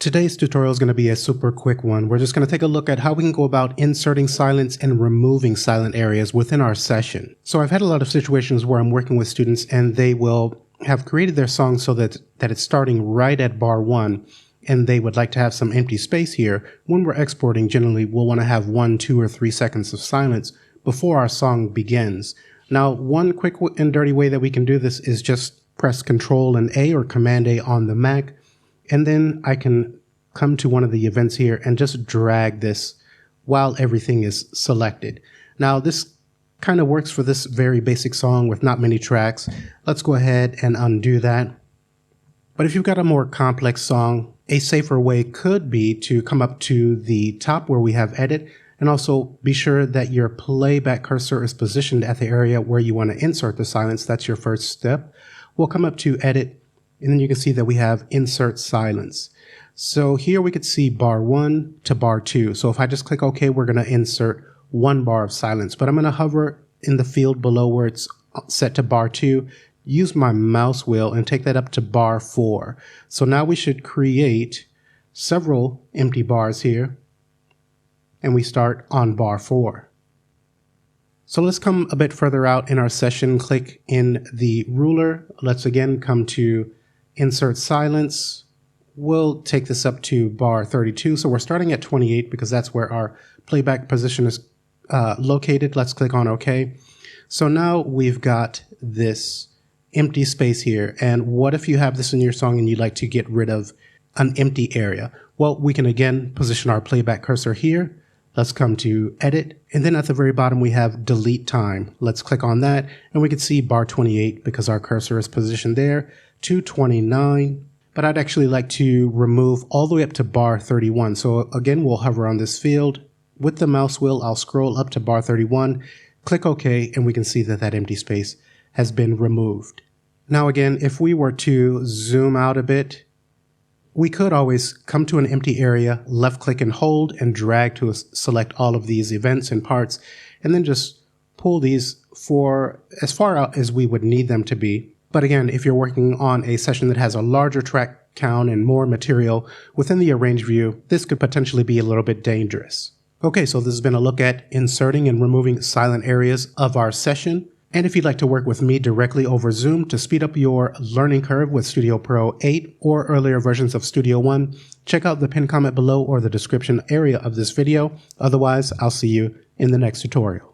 Today's tutorial is going to be a super quick one. We're just going to take a look at how we can go about inserting silence and removing silent areas within our session. So I've had a lot of situations where I'm working with students and they will have created their song so that it's starting right at bar 1 and they would like to have some empty space here. When we're exporting, generally we'll want to have 1, 2, or 3 seconds of silence before our song begins. Now, one quick and dirty way that we can do this is just press Control and A or Command A on the Mac. And then I can come to one of the events here and just drag this while everything is selected. Now this kind of works for this very basic song with not many tracks. Let's go ahead and undo that. But if you've got a more complex song, a safer way could be to come up to the top where we have edit and also be sure that your playback cursor is positioned at the area where you want to insert the silence. That's your first step. We'll come up to edit and then you can see that we have insert silence. So here we could see bar 1 to bar 2. So if I just click OK, we're going to insert 1 bar of silence, but I'm going to hover in the field below where it's set to bar 2, use my mouse wheel and take that up to bar 4. So now we should create several empty bars here and we start on bar 4. So let's come a bit further out in our session, click in the ruler. Let's again come to insert silence. We'll take this up to bar 32. So we're starting at 28 because that's where our playback position is located. Let's click on OK. So now we've got this empty space here. And what if you have this in your song and you'd like to get rid of an empty area? Well, we can again position our playback cursor here. Let's come to edit. And then at the very bottom, we have delete time. Let's click on that. And we can see bar 28 because our cursor is positioned there to 29. But I'd actually like to remove all the way up to bar 31. So again, we'll hover on this field. With the mouse wheel, I'll scroll up to bar 31, click OK, and we can see that that empty space has been removed. Now again, if we were to zoom out a bit, we could always come to an empty area, left click and hold, and drag to select all of these events and parts, and then just pull these for as far out as we would need them to be. But again, if you're working on a session that has a larger track count and more material within the arrange view, this could potentially be a little bit dangerous. Okay, so this has been a look at inserting and removing silent areas of our session. And if you'd like to work with me directly over Zoom to speed up your learning curve with Studio Pro 8 or earlier versions of Studio One, check out the pinned comment below or the description area of this video. Otherwise, I'll see you in the next tutorial.